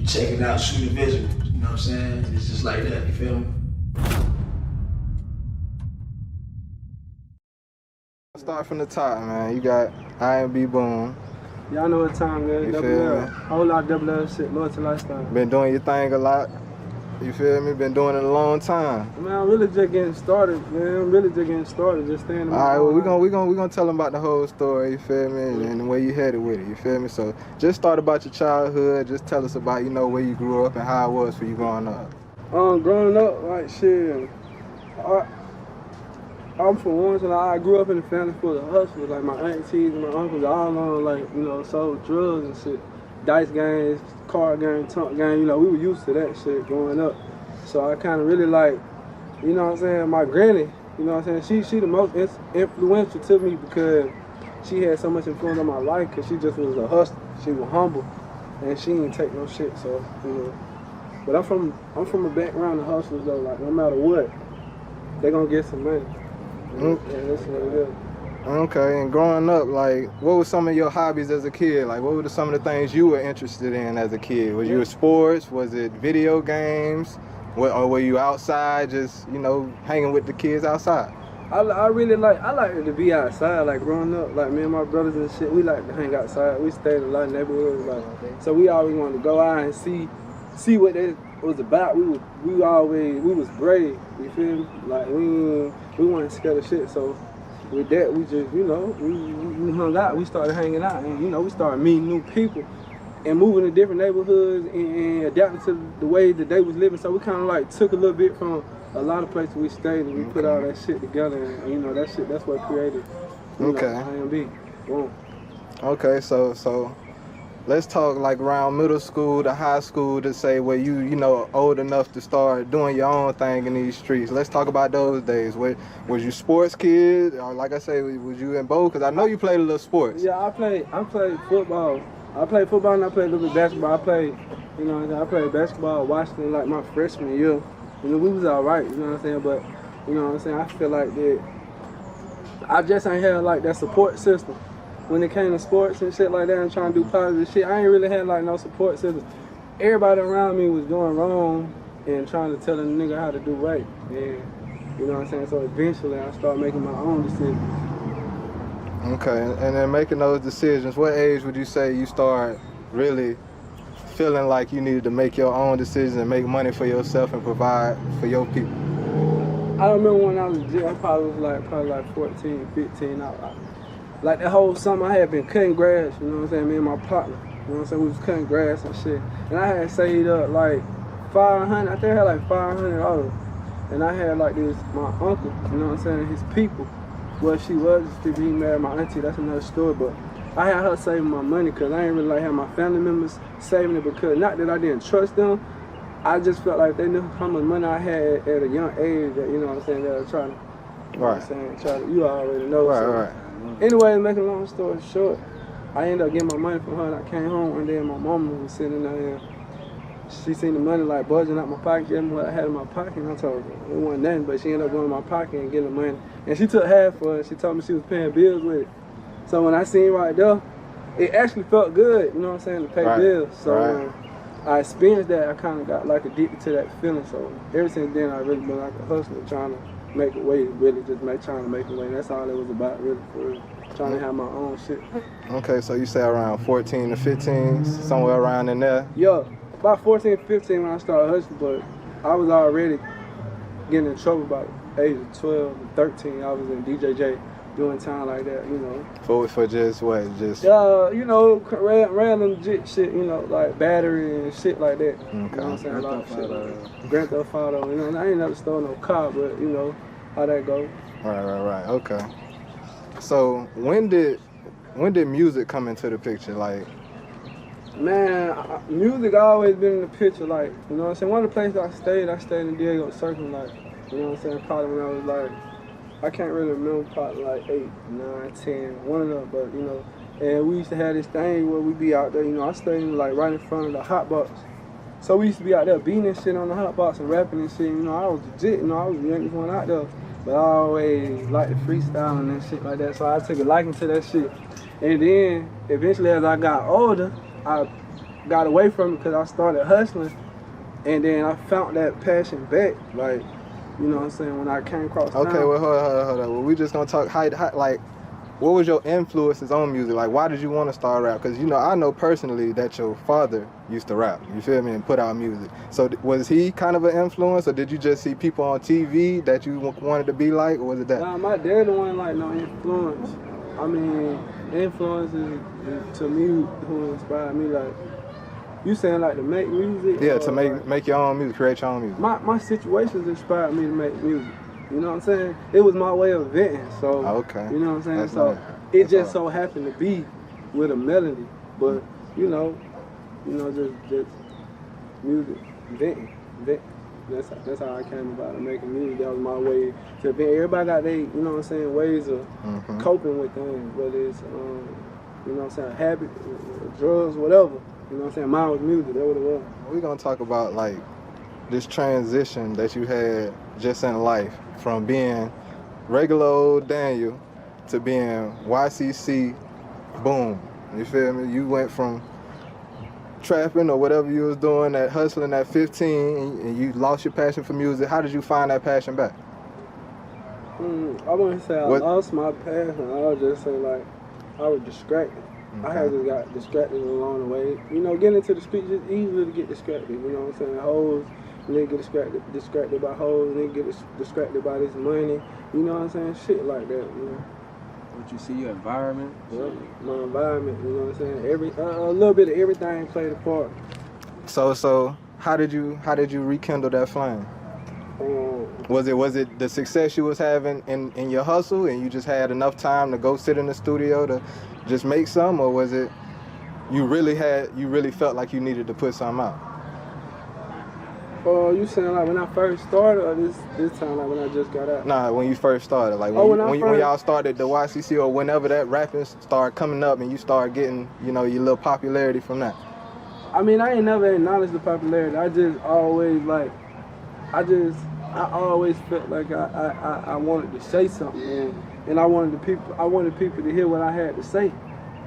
check it out, shoot a visual. You know what I'm saying? It's just like that, you feel me? Start from the top, man. You got IMB Boom. Y'all know what time it is. You Double feel L. me? Whole lot of double L shit, loyalty lifestyle. Been doing your thing a lot. You feel me? Been doing it a long time. Man, I'm really just getting started, man. I'm really just getting started, just staying in my All right, well, we we gonna tell them about the whole story, you feel me, and where you headed with it, you feel me? So just start about your childhood, just tell us about, you know, where you grew up and how it was for you growing up. Growing up, like shit, I'm from Warrenton. I grew up in a family full of hustlers. Like my aunties and my uncles, all on like, you know, sold drugs and shit. Dice games, card game, tunk game, you know, we were used to that shit growing up. So I kind of really like, you know what I'm saying, my granny, you know what I'm saying, she the most influential to me because she had so much influence on my life because she just was a hustler. She was humble and she didn't take no shit, so, you know. But I'm from a background of hustlers though, like no matter what, they gonna get some money. Yeah, that's what it is. Okay, and growing up, like, what were some of your hobbies as a kid? Like, what were some of the things you were interested in as a kid? Was you in sports? Was it video games? Or were you outside just, you know, hanging with the kids outside? I like to be outside, like growing up, like me and my brothers and shit, we like to hang outside. We stayed in a lot of neighborhoods, like, so we always wanted to go out and see what it was about. We was brave, you feel me? Like we weren't scared of shit, so with that we just, you know, we hung out, we started hanging out, and you know, we started meeting new people and moving to different neighborhoods and adapting to the way that they was living. So we kind of like took a little bit from a lot of places we stayed and we put all that shit together, and you know, that's what created, you know, IMB Boom. Okay, so let's talk like around middle school to high school to say where you know, old enough to start doing your own thing in these streets. Let's talk about those days. Was you sports kid? Or like I say, was you in both? Because I know you played a little sports. Yeah, I played football. I played football and I played a little bit of basketball. I played basketball at Washington like my freshman year. You know, we was all right, you know what I'm saying? But, you know what I'm saying, I feel like that I just ain't had like that support system. When it came to sports and shit like that and trying to do positive shit, I ain't really had like no support system. Everybody around me was doing wrong and trying to tell a nigga how to do right. And you know what I'm saying? So eventually I started making my own decisions. Okay, and then making those decisions, what age would you say you start really feeling like you needed to make your own decisions and make money for yourself and provide for your people? I remember when I was in jail, I probably was like 14, 15. Like that whole summer I had been cutting grass, you know what I'm saying, me and my partner. You know what I'm saying, we was cutting grass and shit. And I had saved up like 500, I think I had like $500. And I had like this, my uncle, you know what I'm saying, his people. Well, she was his people, he married my auntie, that's another story, but I had her saving my money because I ain't really like have my family members saving it, because not that I didn't trust them, I just felt like they knew how much money I had at a young age that, you know what I'm saying, they were trying to, you know what I'm saying, you already know. Right. Anyway, making a long story short, I ended up getting my money from her, and I came home one day and my mama was sitting there and she seen the money like buzzing out my pocket, getting what I had in my pocket, and I told her it wasn't nothing, but she ended up going in my pocket and getting the money. And she took half for it, she told me she was paying bills with it. So when I seen right there, it actually felt good, you know what I'm saying, to pay bills. So I experienced that, I kind of got like addicted to that feeling. So ever since then, I really been like a hustler, trying to make a way, really just trying to make a way. That's all it was about, really, for real. Trying to have my own shit. Okay, so you say around 14 to 15, somewhere around in there? Yeah, about 14, 15 when I started hustling, but I was already getting in trouble about the age of 12 and 13. I was in DJJ doing time like that, you know. For just what? Just you know, random shit, you know, like battery and shit like that. Okay. You know what I'm saying? A lot of shit like that. Grand Theft Auto, you know, I ain't never stole no car, but you know how that goes. Right. Okay. So when did music come into the picture? Like, man, music always been in the picture. Like, you know what I'm saying. One of the places I stayed in Diego Circle. Like, you know what I'm saying. Probably when I was like, I can't really remember, probably like 8, 9, 10, one of them. But you know, and we used to have this thing where we be out there. You know, I stayed like right in front of the hot box. So we used to be out there beating and shit on the hot box and rapping and shit. You know, I was legit. You know, I was the youngest one out there. But I always liked the freestyling and shit like that, so I took a liking to that shit. And then, eventually as I got older, I got away from it because I started hustling, and then I found that passion back. Like, you know what I'm saying? When I came across town. Okay, well, hold on. Well, we just gonna talk like, what was your influences on music? Like, why did you want to start rap? Because, you know, I know personally that your father used to rap, you feel me, and put out music. So was he kind of an influence, or did you just see people on TV that you wanted to be like, or was it that? Nah, my dad the one like no influence. I mean, influence is to me who inspired me. Like, you saying like to make music? Yeah, to make your own music, create your own music. My situations inspired me to make music. You know what I'm saying? It was my way of venting. So, okay. You know what I'm saying? That's so nice. it just so happened to be with a melody, but you know, just music, venting. That's how I came about making music. That was my way to vent. Everybody got their, you know what I'm saying, ways of coping with things, whether it's, you know what I'm saying, habit, drugs, whatever. You know what I'm saying? Mine was music. That's what it was. We're gonna talk about like this transition that you had just in life from being regular old Daniel to being YCC Boom. You feel me? You went from trapping or whatever you was doing, that hustling at 15, and you lost your passion for music. How did you find that passion back? I wouldn't say I lost my passion. I would just say like I was distracted. Okay. I had just got distracted along the way. You know, getting into the streets is easy to get distracted. You know what I'm saying? Hoes, nigga get distracted by hoes, nigga get distracted by this money. You know what I'm saying? Shit like that, you know. What you see, your environment? Yeah, my environment, you know what I'm saying? A little bit of everything played a part. So how did you rekindle that flame? Was it the success you was having in your hustle and you just had enough time to go sit in the studio to just make some, or was it you really felt like you needed to put something out? You saying like when I first started, or this time like when I just got out? Nah, when you first started, like when y'all started the YCC or whenever that rapping started coming up and you started getting, you know, your little popularity from that. I mean, I ain't never acknowledged the popularity. I just always like, I always felt like I wanted to say something, and I wanted people to hear what I had to say,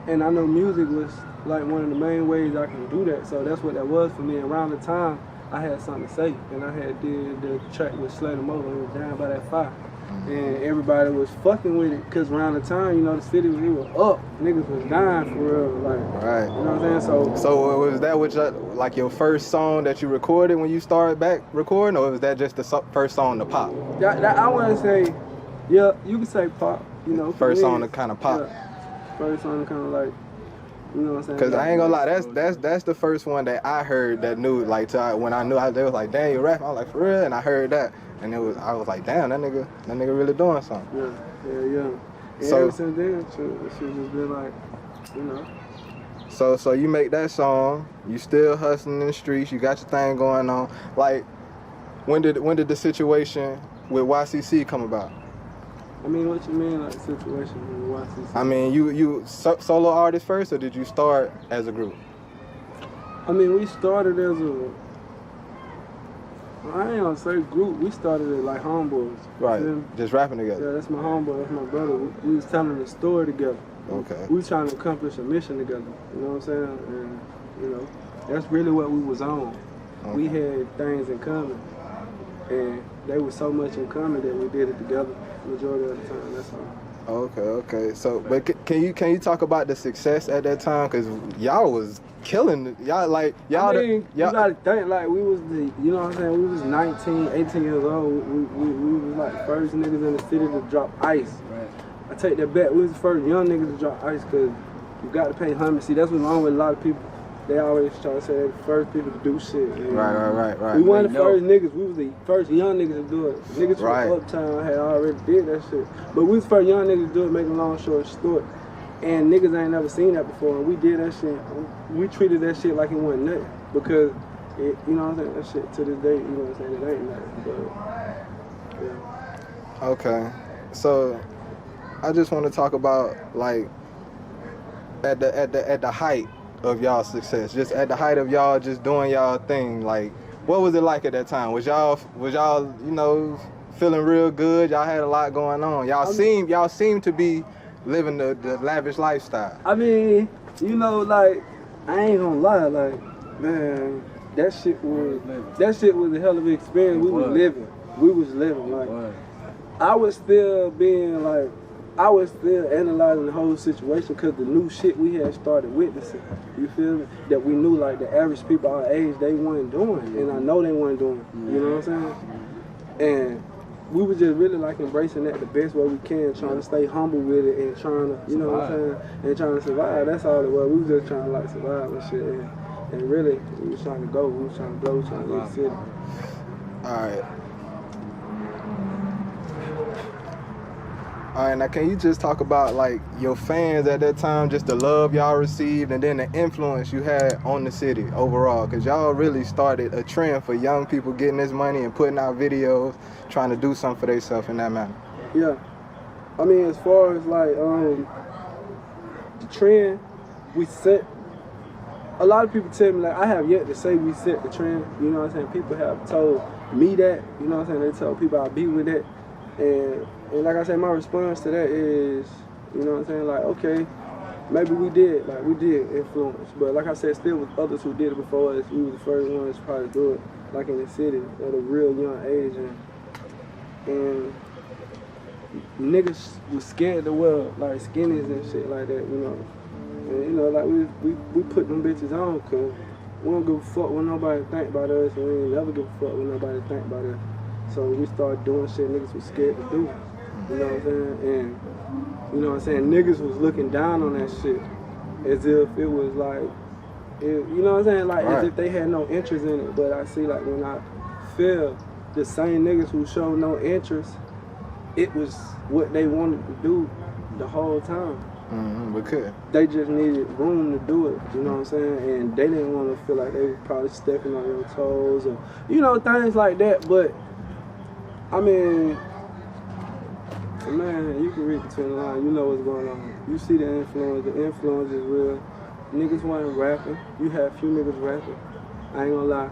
and I know music was like one of the main ways I can do that. So that's what that was for me. Around the time I had something to say, and I had did the track with Slater Mother, it was Down by That Fire. And everybody was fucking with it, because around the time, you know, the city was up. Niggas was dying for real, like, right. You know what I'm saying? So was that like your first song that you recorded when you started back recording, or was that just the first song to pop? I want to say, yeah, you can say pop, you know. First song to kind of pop. Yeah. First song to kind of like, you know what I'm saying? Cause I ain't gonna lie, that's the first one that I heard that knew, like, when I knew they was like, damn, you rapping. I was like, for real, and I heard that, and I was like, damn, that nigga really doing something. Yeah. And so ever since then, she just been like, you know. So you make that song, you still hustling in the streets, you got your thing going on. Like, when did the situation with YCC come about? I mean, what you mean, like, situation with YCC? I mean, you solo artist first, or did you start as a group? I mean, we started as I ain't gonna say group, we started as like homeboys. Right, just rapping together. Yeah, that's my homeboy, that's my brother. We was telling the story together. Okay. We was trying to accomplish a mission together, you know what I'm saying? And, you know, that's really what we was on. Okay. We had things in common, and they was so much in common that we did it together majority of the time, that's all. Okay. So, but can you talk about the success at that time? Cause y'all was killing it. Y'all. I mean, you gotta think like we was you know what I'm saying? We was 19, 18 years old. We was like first niggas in the city to drop ice. Right. I take that back. We was the first young niggas to drop ice, cause you got to pay homage. See, that's what's wrong with a lot of people. They always try to say they're the first people to do shit. Right. We weren't the first niggas. We was the first young niggas to do it. Niggas from Uptown had already did that shit. But we was the first young niggas to do it, make a long short story. And niggas ain't never seen that before. And we did that shit. We treated that shit like it wasn't nothing. Because, you know what I'm saying? That shit to this day, you know what I'm saying? It ain't nothing. But, yeah. Okay. So, I just want to talk about, like, at the height of y'all success, just at the height of y'all just doing y'all thing, like, what was it like at that time? Was y'all, you know, feeling real good? Y'all had a lot going on. Y'all seem to be living the lavish lifestyle. I mean, you know, like, I ain't gonna lie, like, Man, that shit was a hell of an experience. We was living. Like, I was still analyzing the whole situation because the new shit we had started witnessing. You feel me? That we knew like the average people our age they weren't doing, and I know they weren't doing. You know what I'm saying? And we were just really like embracing that the best way we can, trying to stay humble with it and trying to, you know what I'm saying, and trying to survive. That's all it was. We was just trying to like survive and shit. And really, we was trying to go. We was trying to go. We was trying to leave the city. All right, now can you just talk about like your fans at that time, just the love y'all received and then the influence you had on the city overall? Because y'all really started a trend for young people getting this money and putting out videos, trying to do something for themselves in that manner. Yeah. I mean, as far as like the trend, we set. A lot of people tell me like I have yet to say we set the trend. You know what I'm saying? People have told me that. You know what I'm saying? They told people I'll be with it. And like I said, my response to that is, you know what I'm saying, like, okay, maybe we did influence. But like I said, still with others who did it before us, we were the first ones to probably do it, like in the city at a real young age. And niggas was scared to wear, like, skinnies and shit like that, you know. And, you know, like, we put them bitches on because we don't give a fuck what nobody think about us, and we ain't never give a fuck what nobody think about us. So we started doing shit niggas was scared to do. You know what I'm saying? And, you know what I'm saying? Niggas was looking down on that shit as if it was like, you know what I'm saying? Like, as if they had no interest in it. But I see, like, when I feel the same niggas who showed no interest, it was what they wanted to do the whole time. Because they just needed room to do it, you know what I'm saying? And they didn't want to feel like they were probably stepping on your toes or, you know, things like that. But, I mean, man, you can read between the lines. You know what's going on. You see the influence. The influence is real. Niggas wasn't rapping. You had few niggas rapping. I ain't gonna lie.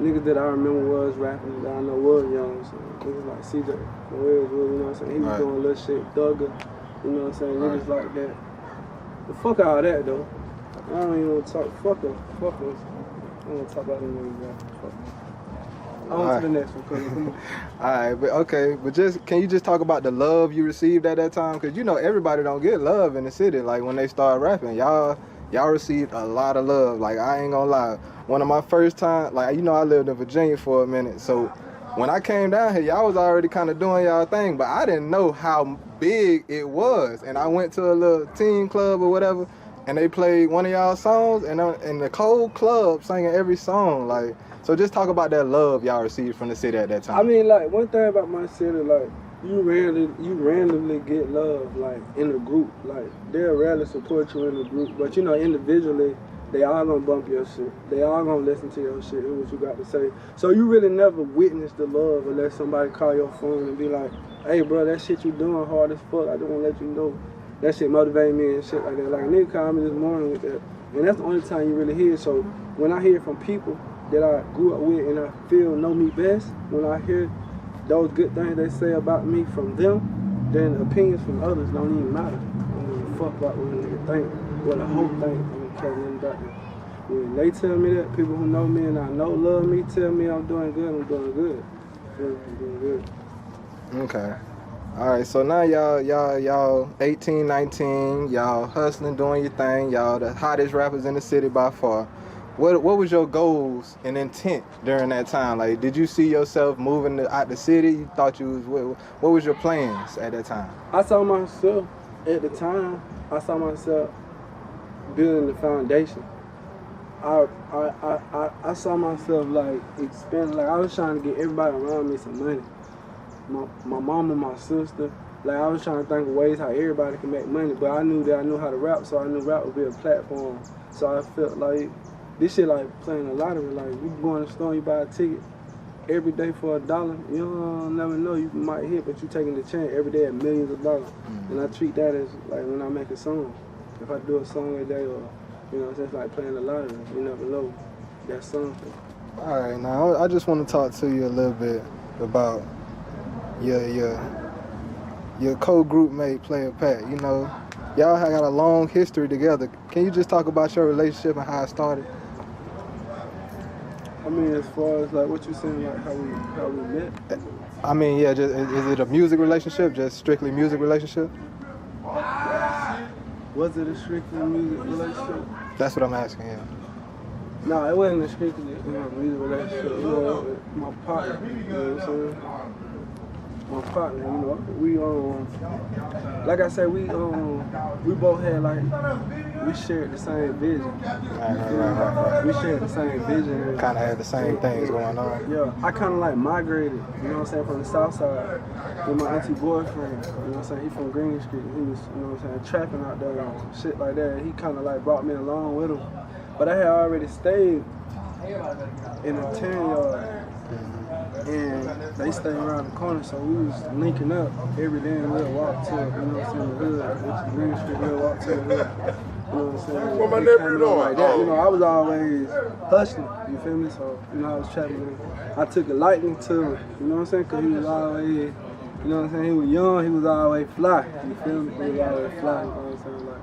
Niggas that I remember was rapping that I know was young. So niggas like CJ, you know what I'm saying? He was doing little shit, Thugger, you know what I'm saying? Niggas like that. But fuck all that though. I don't even want to talk. Fuck them. I don't want to talk about them niggas, bro. Fuck them. On to the next one. Alright, but can you just talk about the love you received at that time? Because you know everybody don't get love in the city. Like when they start rapping, y'all received a lot of love. Like I ain't gonna lie, one of my first time, like you know I lived in Virginia for a minute, so when I came down here, y'all was already kind of doing y'all thing, but I didn't know how big it was. And I went to a little teen club or whatever, and they played one of y'all songs, and in the cold club singing every song, like. So just talk about that love y'all received from the city at that time. I mean, like, one thing about my city, like, you randomly get love, like, in a group. Like, they'll rarely support you in a group. But, you know, individually, they all gonna bump your shit. They all gonna listen to your shit and what you got to say. So you really never witness the love unless somebody call your phone and be like, hey, bro, that shit you doing hard as fuck. I just want to let you know. That shit motivate me and shit like that. Like, a nigga called me this morning with that. And that's the only time you really hear it. So when I hear from people that I grew up with and I feel know me best, when I hear those good things they say about me from them, then opinions from others don't even matter. I don't give a fuck about what a nigga think, what a whole think. I don't care nothing about them. When they tell me that, people who know me and I know love me tell me I'm doing good, I'm doing good. I'm doing good. Okay. All right, so now y'all 18, 19, y'all hustling, doing your thing, y'all the hottest rappers in the city by far. What was your goals and intent during that time? Like, did you see yourself moving out the city? You thought you was, what was your plans at that time? I saw myself, at the time, building the foundation. I saw myself like expanding, like I was trying to get everybody around me some money. My mom and my sister, like I was trying to think of ways how everybody can make money, but I knew that I knew how to rap, so I knew rap would be a platform. So I felt like, this shit like playing a lottery. Like, you go in the store, you buy a ticket every day for $1. You don't never know, you might hit, but you taking the chance every day at millions of dollars. And I treat that as like when I make a song. If I do a song a day, or you know, it's just like playing the lottery. You never know. That's something. All right, now I just want to talk to you a little bit about your co-group mate Playa Pat. You know, y'all have got a long history together. Can you just talk about your relationship and how it started? I mean, as far as like what you saying, like how we met. I mean, yeah, just is it a music relationship, just strictly music relationship? Was it a strictly music relationship? That's what I'm asking, yeah. No, it wasn't a strictly music relationship. You know, my partner, you know what I'm saying? My partner, you know, we like I said, we both had like, we shared the same vision. Right. We shared the same vision. Kind of had the same things going on. Yeah, I kind of like migrated, you know what I'm saying, from the south side with my auntie boyfriend, you know what I'm saying, he from Green Street, he was, you know what I'm saying, trapping out there and shit like that, he kind of like brought me along with him. But I had already stayed in a 10-yard, and they stayed around the corner, so we was linking up every day and we'll walk to, you know what I'm saying, the hood, which is Green Street, we'll walk to the hood. You know what I'm saying? What my nephew doing? Like that. You know, I was always hustling, you feel me? So, you know, I was trapping. I took a liking to him, you know what I'm saying? Because he was always, you know what I'm saying? He was young, he was always fly, you feel me? He was always fly, you know what I'm saying? Like,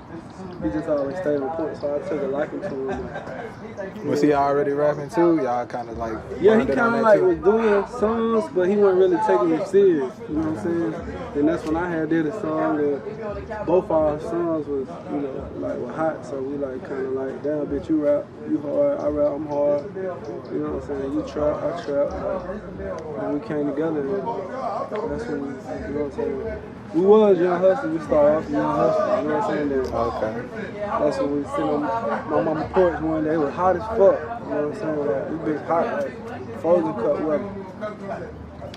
he just always stayed on point, so I took a liking to him. Was he already rapping too? Y'all kind of like... Yeah, he kind of like was doing songs, but he wasn't really taking it serious, you know what I'm saying? And that's when I had did a song, and both our songs was, you know, like were hot, so we like kind of like, damn bitch, you rap, you hard, I rap, I'm hard, you know what I'm saying? You trap, I trap, and we came together, and that's when we, you know what I'm saying? We was young hustlers, we started off young hustlers, you know what I'm saying? Then, okay. That's when we was sitting on my mama's porch one day, it was hot as fuck, you know what I'm saying? Like, we bitch hot, like frozen cut weather.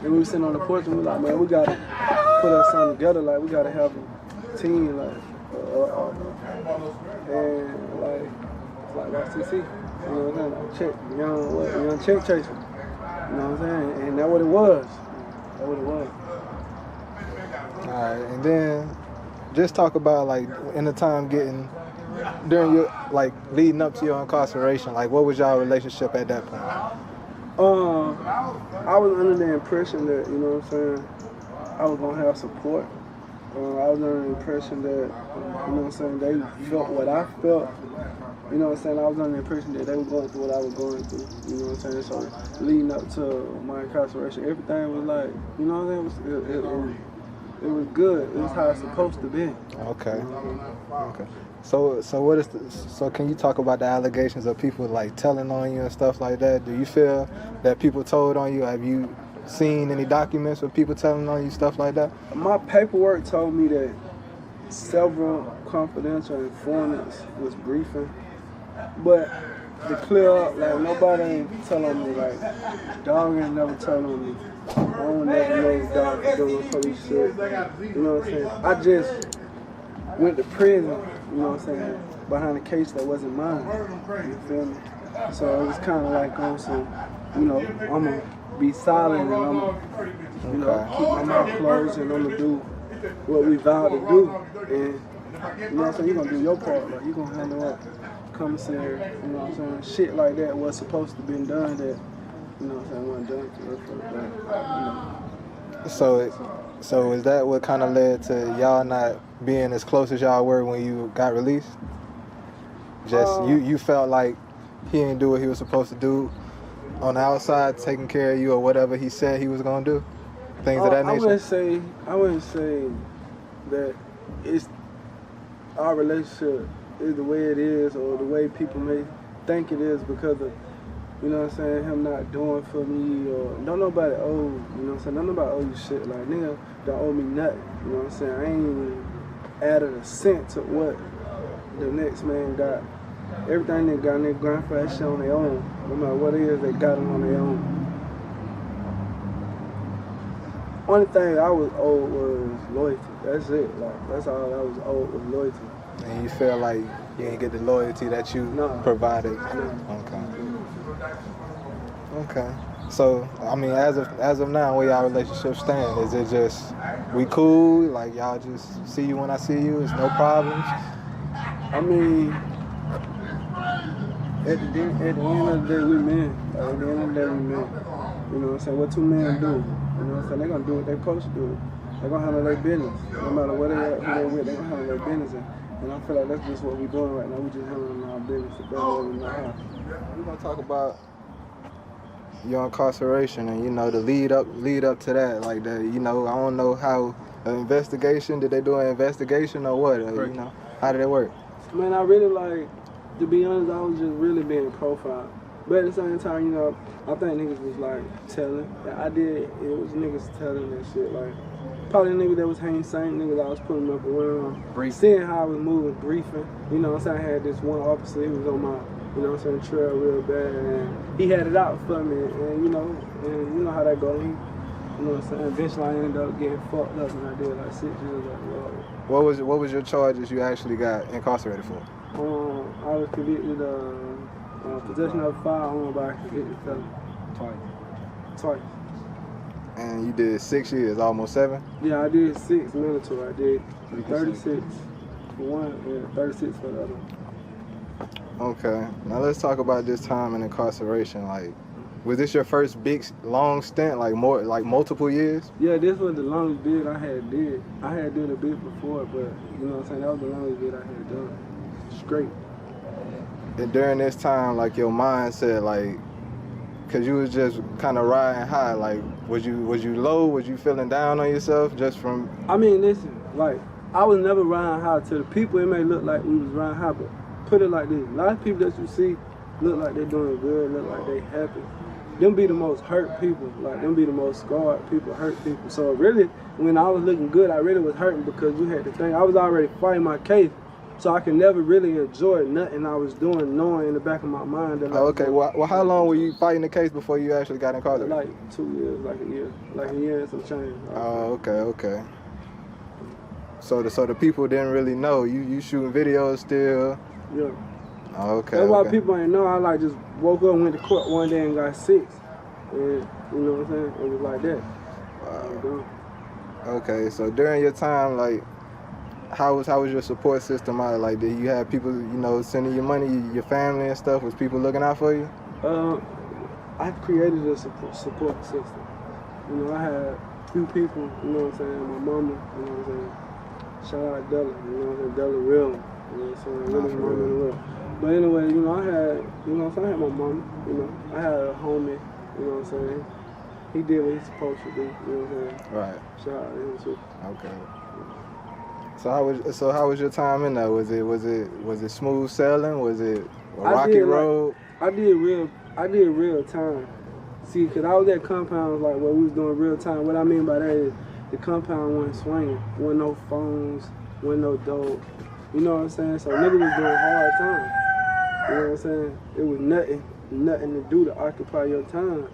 And we was sitting on the porch and we like, man, we gotta put us something together, like we gotta have a team, like, and like YCC, you know what I'm saying? Like young check chaser, you know what I'm saying? And that's what it was. That's what it was. All right, and then just talk about like in the time during your like leading up to your incarceration, like what was y'all relationship at that point? I was under the impression that, you know what I'm saying, I was gonna have support. I was under the impression that, you know what I'm saying, they felt what I felt. You know what I'm saying? I was under the impression that they were going through what I was going through. You know what I'm saying? So leading up to my incarceration, everything was like, you know what I'm saying? It was good. It was how it's supposed to be. Okay. Okay. So what is so can you talk about the allegations of people like telling on you and stuff like that? Do you feel that people told on you? Have you seen any documents of people telling on you, stuff like that? My paperwork told me that several confidential informants was briefing, but to clear up, like nobody ain't telling me, like dog ain't never telling me. I don't never know dog for doing police shit. You know what I'm saying? I just went to prison, you know what I'm saying, behind a case that wasn't mine. You feel me? So it was kind of like on some, you know, I'm going to be silent and I'm going to, you know, keep my mouth closed and I'm going to do what we vowed to do. And, you know what I'm saying, you're going to do your part. Like, you're going to handle up commissary, you know what I'm saying, shit like that was supposed to be done that, you know what I'm saying, wasn't done to us, but, you know. So is that what kind of led to y'all not being as close as y'all were when you got released? Just you felt like he didn't do what he was supposed to do on the outside, taking care of you or whatever he said he was gonna do, things of that nature. I wouldn't say that it's our relationship is the way it is or the way people may think it is because of, you know what I'm saying, him not doing for me or don't nobody owe, you know what I'm saying, don't nobody owe you shit. Like, nigga don't owe me nothing, you know what I'm saying. I ain't even added a cent to what the next man got. Everything they got, they grind for that shit on their own. No matter what it is, they got it on their own. Only thing I was owed was loyalty. That's it. Like, that's all I was owed was loyalty. And you feel like you didn't get the loyalty that you provided? No. Okay. So, I mean, as of now, where y'all relationship stand? Is it just, we cool, like y'all just see you when I see you, it's no problems? I mean, at the end of the day, we men. Like, at the end of the day, we men. You know what I'm saying? What two men do? You know what I'm saying? They're going to do what they're supposed to do. They're going to handle their business. No matter what who they with, they're going to handle their business. And I feel like that's just what we're doing right now. We just handling our business the better way we know how. We're gonna talk about your incarceration and the lead up to that, like that. I don't know how investigation. Did they do an investigation or what? How did it work? Man, I really to be honest, I was just really being profiled. But at the same time, I think niggas was telling. It was niggas telling that shit. Probably niggas that was hanging same niggas I was putting up around. Seeing how I was moving, briefing. I had this one officer, he was on my, trail real bad. And he had it out for me. And you know how that goes. Eventually I ended up getting fucked up and I did 6 years What was your charges you actually got incarcerated for? I was convicted of possession of a firearm by a convicted felon. Twice. And you did 6 years, almost 7? Yeah, I did 6 mandatory. I did 36 for one and 36 for the other. Okay. Now let's talk about this time in incarceration. Was this your first big, long stint, multiple years? Yeah, this was the longest bid I had did. I had did a bid before, but that was the longest bid I had done. Straight. And during this time, your mindset, cause you was just kind of riding high, was you low? Was you feeling down on yourself just from? I mean, listen, I was never riding high. To the people, it may look like we was riding high, but put it like this: a lot of people that you see look like they doing good, look like they happy. Them be the most hurt people, them be the most scarred people, hurt people. So really, when I was looking good, I really was hurting because you had to think I was already fighting my case, so I could never really enjoy nothing I was doing, knowing in the back of my mind that. Okay, well, how long were you fighting the case before you actually got incarcerated? 2 years, a year and some change. Oh, okay. So the people didn't really know you shooting videos still. Yeah. Oh, okay. That's why people ain't know. I just woke up, went to court one day and got 6. And you know what I'm saying? It was like that. Wow. Okay, so during your time, how was your support system out? Did you have people, sending you money, your family and stuff? Was people looking out for you? I created a support system. I had a few people, my mama, shout out Della, Della real, really mama in the world. But anyway, I had, I had my mama, I had a homie, he did what he's supposed to do, Right. Shout out to him too. Okay. So how was your time in there? Was it smooth sailing? Was it a rocky road? I did real time. See, cause I was at compounds where we was doing real time. What I mean by that is the compound wasn't swinging, wasn't no phones, wasn't no dope. You know what I'm saying? So niggas was doing hard time. You know what I'm saying? It was nothing to do to occupy your time.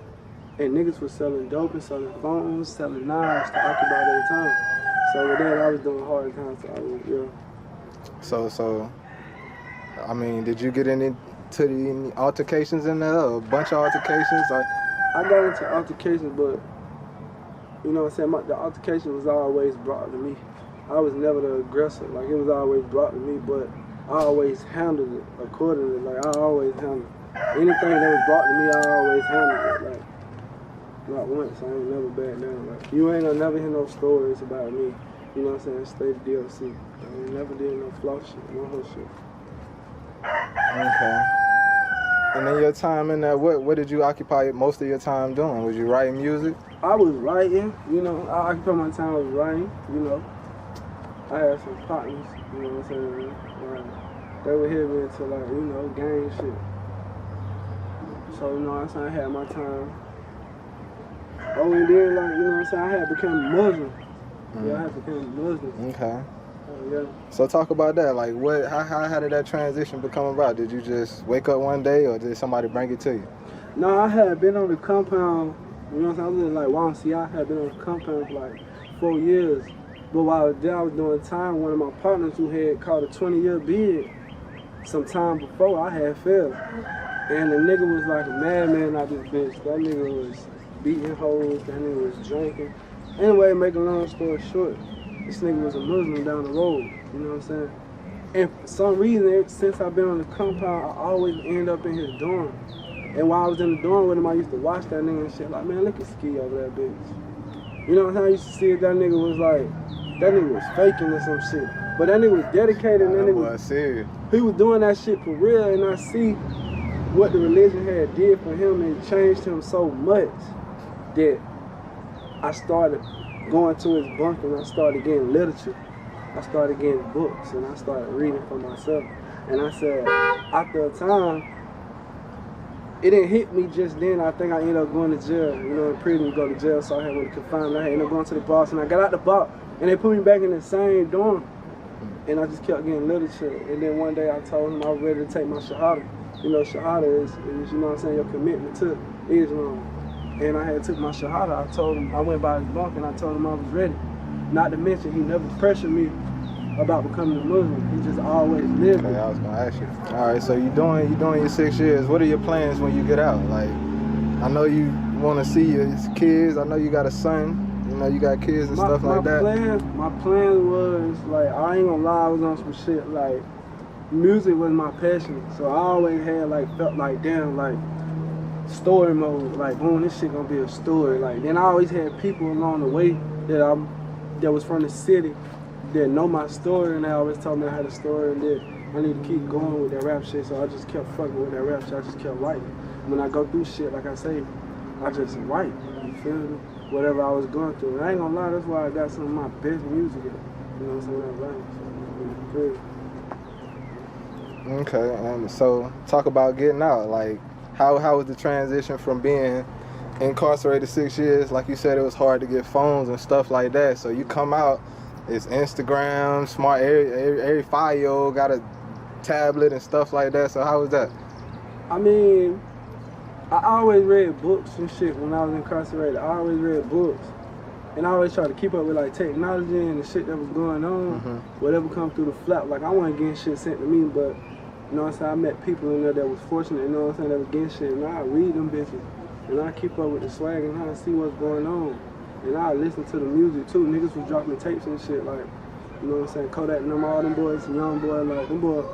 And niggas was selling dope and selling phones, selling knives to occupy their time. So with that, I was doing hard time. So, I mean, did you get any altercations in there? A bunch of altercations? I got into altercations, but you know what I'm saying? The altercation was always brought to me. I was never the aggressor. It was always brought to me, but I always handled it accordingly. I always handled anything that was brought to me. I always handled it. Not once. I ain't never back down. You ain't gonna never hear no stories about me. You know what I'm saying? Stay the DLC. I ain't never did no fluff shit, no whole shit. Okay. And in your time in there, what did you occupy most of your time doing? Was you writing music? I was writing. I occupied my time with writing. I had some partners. You know what I'm saying? They would hit me into gang shit. So I had my time. Oh, and then I had become Muslim. Mm-hmm. Yeah, I had become Muslim. Okay. Yeah. So talk about that. How did that transition become about? Did you just wake up one day, or did somebody bring it to you? No, I had been on the compound. You know what I'm saying? I was in YCC. I had been on the compound for 4 years. But while I was there, I was doing time. One of my partners who had caught a 20-year bid some time before, I had failed. And the nigga was like a madman out this bitch. That nigga was beating hoes. That nigga was drinking. Anyway, make a long story short, this nigga was a Muslim down the road. You know what I'm saying? And for some reason, since I've been on the compound, I always end up in his dorm. And while I was in the dorm with him, I used to watch that nigga and shit. Man, look at Ski over that bitch. You know what I'm saying? I used to see it, that nigga was faking or some shit. But that nigga was dedicated, and that That nigga boy serious. he was doing that shit for real, and I see what the religion had did for him, and it changed him so much that I started going to his bunk and I started getting literature. I started getting books and I started reading for myself. And I said, after a time, it didn't hit me just then. I think I ended up going to jail. You know, in prison you go to jail, so I had went to confinement. I ended up going to the box, and I got out the box, and they put me back in the same dorm. And I just kept getting literature. And then one day I told him I was ready to take my shahada. You know, shahada is you know what I'm saying, your commitment to Islam. And I had took my shahada. I told him, I went by his bunk and I told him I was ready. Not to mention, he never pressured me about becoming a Muslim. He just always lived. Okay, I was gonna ask you. All right, so you doing your 6 years. What are your plans when you get out? Like, I know you want to see your kids. I know you got a son. You know, you got kids and stuff like that. My plan was, like, I ain't gonna lie, I was on some shit, like, music was my passion. So I always had, like, felt like, damn, like, story mode. Like, boom, this shit gonna be a story. Like, then I always had people along the way that was from the city that know my story, and they always told me I had a story, and that I need to keep going with that rap shit. So I just kept fucking with that rap shit. I just kept writing. When I go through shit, like I say, I just write. You feel me? Whatever I was going through. And I ain't gonna lie, that's why I got some of my best music. You know what I'm saying? When I write. So, Okay, and so talk about getting out. Like, how was the transition from being incarcerated 6 years? Like you said, it was hard to get phones and stuff like that. So you come out, it's Instagram, smart. Every 5-year-old got a tablet and stuff like that. So how was that? I mean, I always read books and shit when I was incarcerated. I always read books. And I always try to keep up with, like, technology and the shit that was going on. Whatever come through the flap. Like, I wasn't getting shit sent to me, but, you know what I'm saying, I met people in there that was fortunate, you know what I'm saying, that was getting shit. And I read them bitches. And I keep up with the swag and how I see what's going on. And I listen to the music, too. Niggas was dropping tapes and shit, like, you know what I'm saying, Kodak and them, all them boys, young boys, like, them boys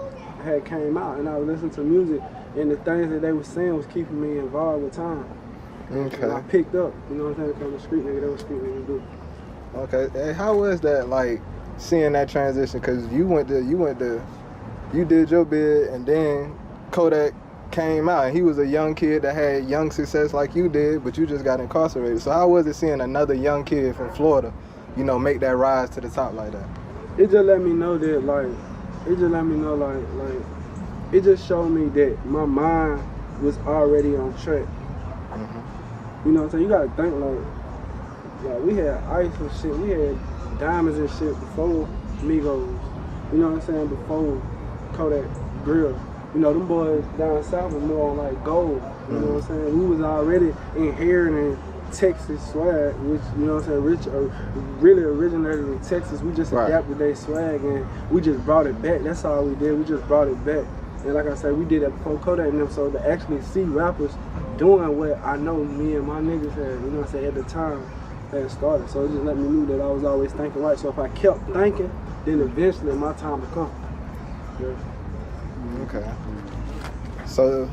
had came out. And I was listening to music. And the things that they were saying was keeping me involved with time. Okay. And I picked up, you know what I'm saying, because I'm a street nigga, that was street niggas do. Okay, and how was that, like, seeing that transition? Because you did your bid, and then Kodak came out, and he was a young kid that had young success like you did, but you just got incarcerated. So how was it seeing another young kid from Florida, you know, make that rise to the top like that? It just let me know that, like, it just showed me that my mind was already on track. You know what I'm saying? You gotta think, like we had ice and shit, we had diamonds and shit before Migos. You know what I'm saying? Before Kodak Grill. You know, them boys down south were more on, like, gold. You know what I'm saying? We was already inheriting Texas swag, which, you know what I'm saying, really originated in Texas. We just adapted their swag and we just brought it back. That's all we did. We just brought it back. And like I said, we did that before Kodak and them, so to actually see rappers doing what I know me and my niggas had, you know what I'm saying, at the time had started. So it just let me know that I was always thinking right. So if I kept thinking, then eventually my time would come. Yeah. Okay. So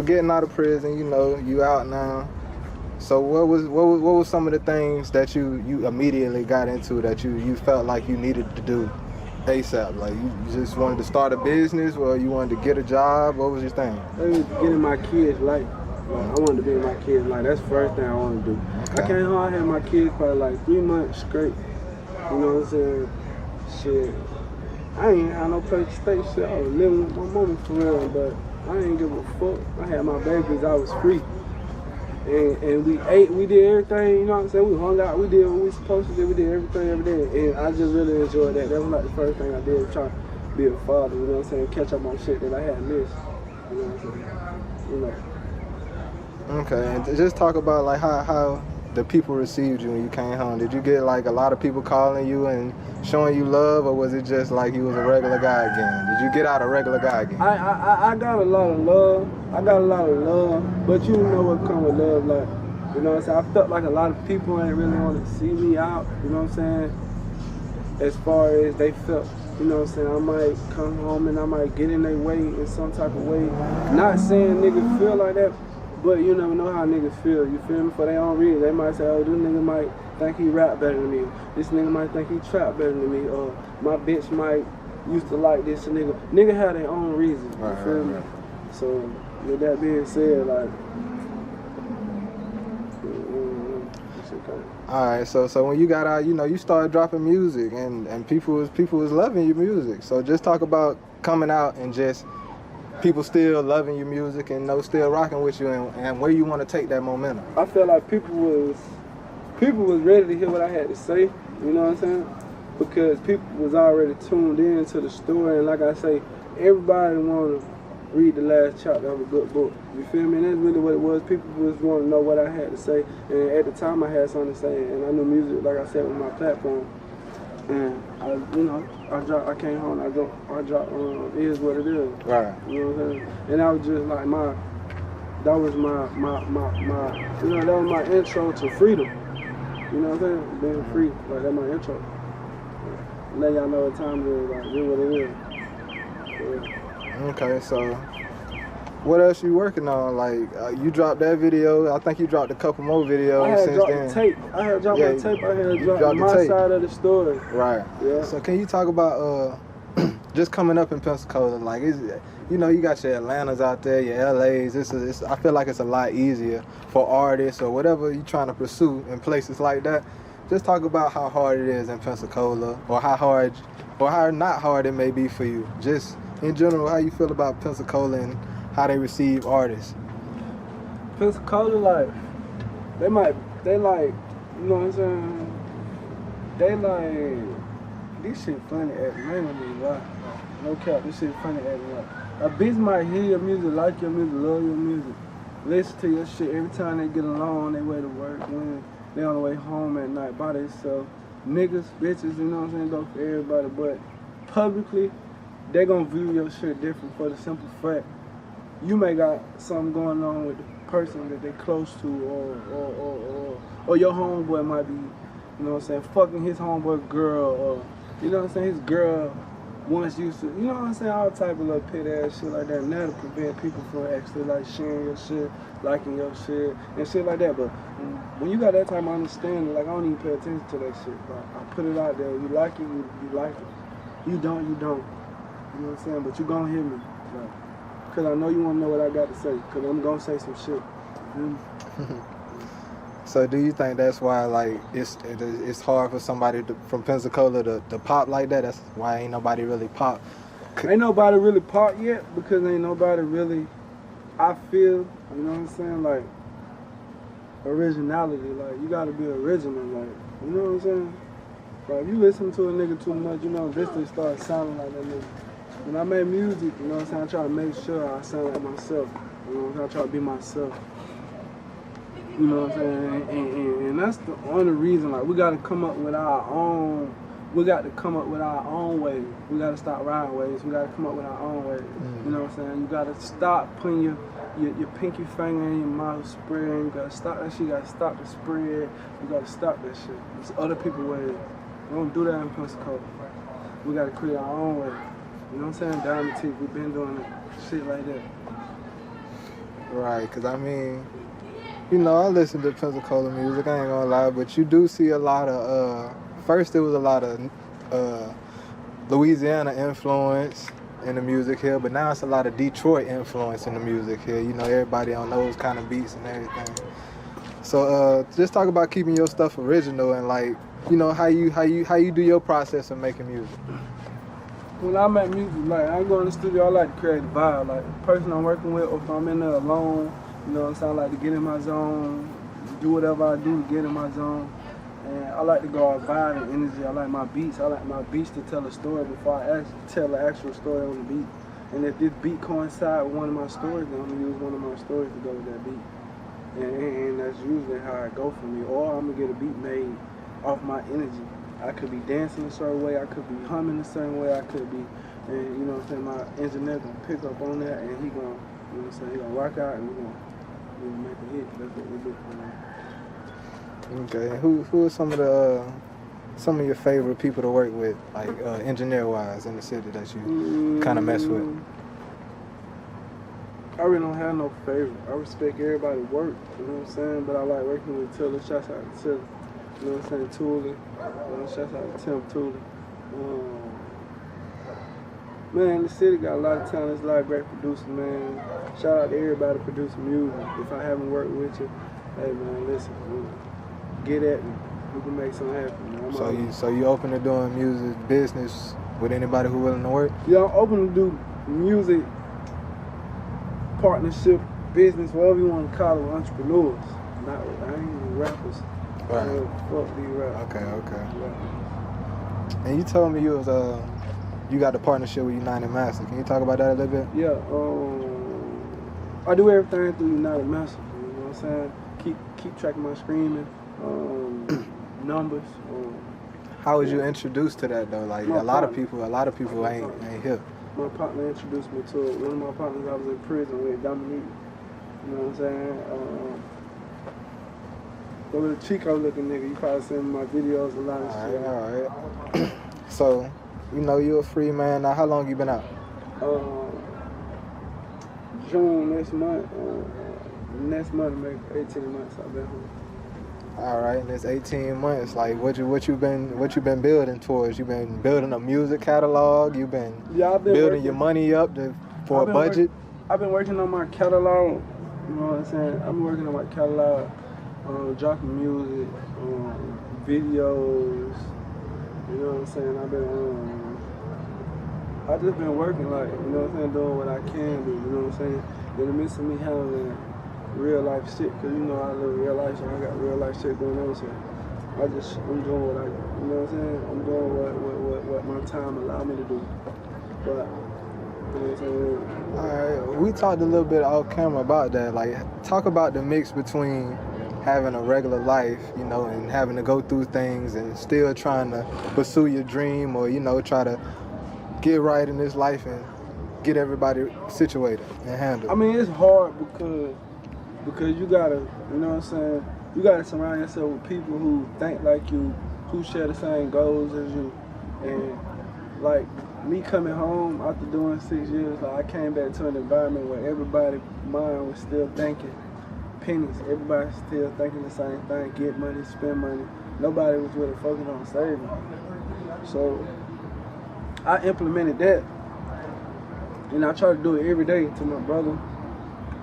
getting out of prison, you know, you out now. So what was some of the things that you immediately got into that you felt like you needed to do ASAP? Like, you just wanted to start a business, or you wanted to get a job? What was your thing? I was getting my kids' life. Like, I wanted to be in my kids' life. That's the first thing I wanted to do. Okay. I came home, I had my kids probably like 3 months straight. You know what I'm saying? Shit. I ain't had no place to stay. Shit, I was living with my mama for real, but I ain't give a fuck. I had my babies, I was free. And we ate, we did everything, you know what I'm saying? We hung out, we did what we supposed to do, we did everything every day. And I just really enjoyed that. That was like the first thing I did, trying to be a father, you know what I'm saying? Catch up on shit that I had missed. You know what I'm saying? You know. Okay, and just talk about, like, how the people received you when you came home. Did you get, like, a lot of people calling you and showing you love, or was it just like you was a regular guy again? Did you get out a regular guy again? I got a lot of love. But you know what come with love, like, you know what I'm saying? I felt like a lot of people ain't really want to see me out, you know what I'm saying? As far as they felt, you know what I'm saying? I might come home and I might get in their way in some type of way. Not saying niggas feel like that, But you never know how niggas feel, you feel me, for their own reason. They might say, oh, this nigga might think he rap better than me. This nigga might think he trap better than me. Or my bitch might used to like this nigga. Nigga have their own reasons, you feel me? So, with that being said, like, Alright, so when you got out, you started dropping music and people was loving your music. So just talk about coming out and just people still loving your music and still rocking with you and where you want to take that momentum. I feel like people was ready to hear what I had to say, you know what I'm saying? Because people was already tuned in to the story, and like I say, everybody wanna read the last chapter of a good book. You feel me? And that's really what it was. People just want to know what I had to say. And at the time I had something to say, and I knew music, like I said, was my platform. And I came home, I dropped It Is What It Is. Right. You know what I'm saying? And that was just like that was my intro to freedom. You know what I'm saying? Being free, like that's my intro. Let y'all know what time it is, like, do what it is. Yeah. Okay, so what else you working on? Like you dropped that video. I think you dropped a couple more videos since then. I had dropped my tape. I had dropped my side of the story. Right. Yeah. So can you talk about just coming up in Pensacola? Like, you got your Atlantas out there, your LAs. I feel like it's a lot easier for artists or whatever you're trying to pursue in places like that. Just talk about how hard it is in Pensacola, or how not hard it may be for you. Just in general, how you feel about Pensacola and how they receive artists. Pensacola, like, they like, you know what I'm saying? They like, this shit funny at me, right? No cap, this shit funny at me. A bitch might hear your music, like your music, love your music, listen to your shit every time they get along on their way to work, when they on the way home at night by themselves. Niggas, bitches, you know what I'm saying, go for everybody, but publicly, they gonna view your shit different for the simple fact you may got something going on with the person that they close to, or your homeboy might be, you know what I'm saying, fucking his homeboy girl, or you know what I'm saying, his girl once used to, you know what I'm saying, all type of little pit ass shit like that. And that'll prevent people from actually like sharing your shit, liking your shit, and shit like that. But when you got that type of understanding, like I don't even pay attention to that shit. Like, I put it out there. You like it, you like it. You don't, you don't. You know what I'm saying? But you gon' hear me. Like, cause I know you wanna know what I got to say. Cause I'm gonna say some shit. So do you think that's why like it's hard for somebody from Pensacola to pop like that? That's why ain't nobody really pop. Ain't nobody really pop yet because ain't nobody really, I feel, you know what I'm saying, like originality. Like you gotta be original, like, you know what I'm saying? Like if you listen to a nigga too much, you know, eventually start sounding like that nigga. When I make music, you know what I'm saying, I try to make sure I sound like myself. You know what I'm saying? I try to be myself. You know what I'm saying? And that's the only reason, like, we gotta come up with our own, way. We gotta stop riding ways. We gotta come up with our own way. You know what I'm saying? You gotta stop putting your pinky finger in your mouth, spraying. You gotta stop that shit. You gotta stop the spread. You gotta stop that shit. It's other people's way. We don't do that in Pensacola. We gotta create our own way. You know what I'm saying? Down the teeth. We've been doing it. Shit like that. Right, cause I mean, you know, I listen to Pensacola music, I ain't gonna lie, but you do see a lot of, first there was a lot of Louisiana influence in the music here, but now it's a lot of Detroit influence in the music here. You know, everybody on those kind of beats and everything. So just talk about keeping your stuff original and like, you know, how you do your process of making music. When I make music, like I go in the studio, I like to create a vibe. Like the person I'm working with, or if I'm in there alone, you know what I'm saying, I like to get in my zone, do whatever I do to get in my zone. And I like to go out vibe and energy. I like my beats. I like my beats to tell a story before I actually tell the actual story on the beat. And if this beat coincides with one of my stories, then I'm gonna use one of my stories to go with that beat. And that's usually how it go for me. Or I'm gonna get a beat made off my energy. I could be dancing a certain way, I could be humming a certain way, I could be, and you know what I'm saying, my engineer gonna pick up on that and he gonna, you know what I'm saying, he gonna rock out and we're gonna make a hit. That's what we do. Okay, who are some of your favorite people to work with, like engineer wise in the city that you kind of mess with? I really don't have no favorite. I respect everybody's work, you know what I'm saying? But I like working with Tiller. Shouts out to Tiller. You know what I'm saying? Toolie. Shouts out to Tim Toolie. Man, the city got a lot of talent. There's a lot of great producers, man. Shout out to everybody producing music. If I haven't worked with you, hey man, listen, get at me. We can make something happen, man. So you open to doing music business with anybody who willing to work? Yeah, I'm open to do music, partnership, business, whatever you want to call it, with entrepreneurs. I ain't even rappers. Right. Fuck these rappers. Okay. Yeah. And you told me you was you got the partnership with United Master. Can you talk about that a little bit? Yeah, I do everything through United Master. You know what I'm saying? Keep track of my streaming, numbers. How was you introduced to that though? Like a lot of people ain't here. My partner introduced me to it. One of my partners I was in prison with, Dominique. You know what I'm saying? The little Chico looking nigga. You probably seen my videos a lot of shit. All right. So, you know, you're a free man now. How long you been out? June next month. Next month make 18 months I've been home. All right, and it's 18 months. Like, what you been building towards? You been building a music catalog. You been building your money up for a budget. I've been working on my catalog. You know what I'm saying? I've been working on my catalog, dropping music, videos. You know what I'm saying? I just been working, like, you know what I'm saying, doing what I can do. You know what I'm saying? In the midst of me handling real life shit, cause you know I live real life, so I got real life shit going on. So I'm doing what you know what I'm saying? I'm doing what my time allowed me to do. But you know what I'm saying? All right, we talked a little bit off camera about that. Like, talk about the mix between having a regular life, you know, and having to go through things and still trying to pursue your dream, or you know, try to get right in this life and get everybody situated and handled. I mean, it's hard because you gotta, you know what I'm saying, you gotta surround yourself with people who think like you, who share the same goals as you. And like me coming home after doing 6 years, like I came back to an environment where everybody's mind was still thinking pennies. Everybody's still thinking the same thing, get money, spend money. Nobody was really focused on saving. So I implemented that. And I try to do it every day to my brother,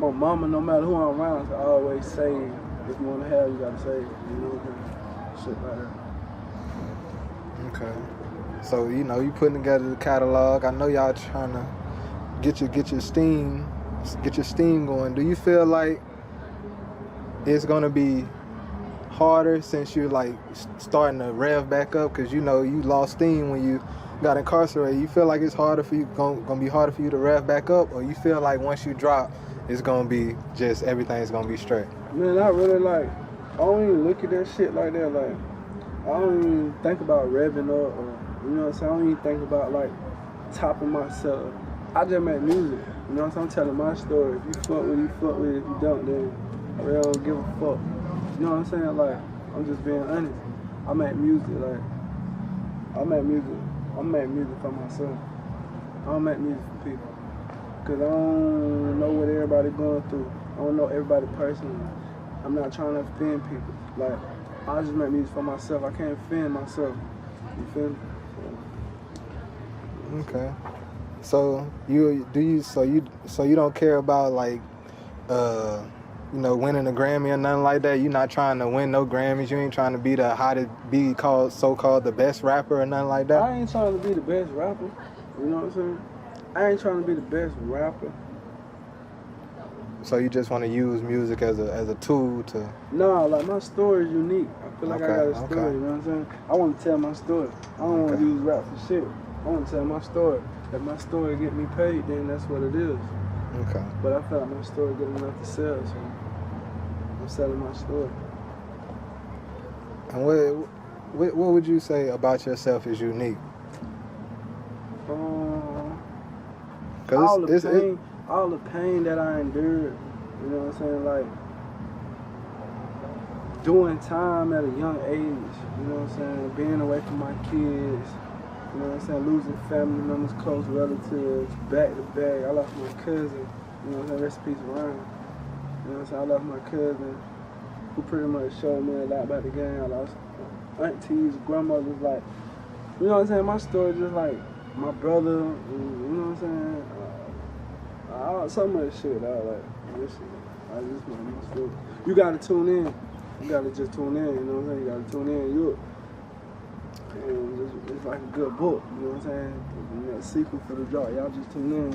my mama, no matter who I'm around, I always say, if you want to have, you got to save. You know, shit like that. Okay. So, you know, you putting together the catalog. I know y'all trying to get your steam going. Do you feel like it's going to be harder since you're like starting to rev back up? Because, you know, you lost steam when you got incarcerated. You feel like it's harder for you, gonna be harder for you to rev back up, or you feel like once you drop, it's gonna be just everything's gonna be straight? Man, I really like. I don't even look at that shit like that. Like, I don't even think about revving up, or you know what I'm saying. I don't even think about like topping myself. I just make music. You know what I'm saying. I'm telling my story. If you fuck with it, you fuck with it. If you don't, then I really don't give a fuck. You know what I'm saying. Like, I'm just being honest. I make music. Like, I make music for myself. I don't make music for people. Because I don't know what everybody going through. I don't know everybody personally. I'm not trying to offend people. Like, I just make music for myself. I can't offend myself. You feel me? Okay. So you don't care about like you know, winning a Grammy or nothing like that? You're not trying to win no Grammys? You ain't trying to be so-called the best rapper or nothing like that? I ain't trying to be the best rapper. You know what I'm saying? I ain't trying to be the best rapper. So you just want to use music as a tool to... No, like my story is unique. I feel like I got a story, okay. You know what I'm saying? I want to tell my story. I don't want to use rap for shit. I want to tell my story. If my story get me paid, then that's what it is. Okay. But I feel like my story good enough to sell, so I'm selling my story. And what would you say about yourself is unique? All the pain that I endured, you know what I'm saying, like doing time at a young age, you know what I'm saying, being away from my kids, you know what I'm saying, losing family members, close relatives, back to back. I lost my cousin You know what I'm saying? Rest in peace, Ryan. You know what I'm saying? I lost my cousin, who pretty much showed me a lot about the game. I lost aunties, grandmothers, like, you know what I'm saying? My story just like my brother, you know what I'm saying? So much shit, like, this shit. I just want my story. You gotta tune in. You gotta just tune in, you know what I'm saying? You gotta tune in. And it's like a good book, you know what I'm saying? You know, a sequel for the draw. Y'all just tune in.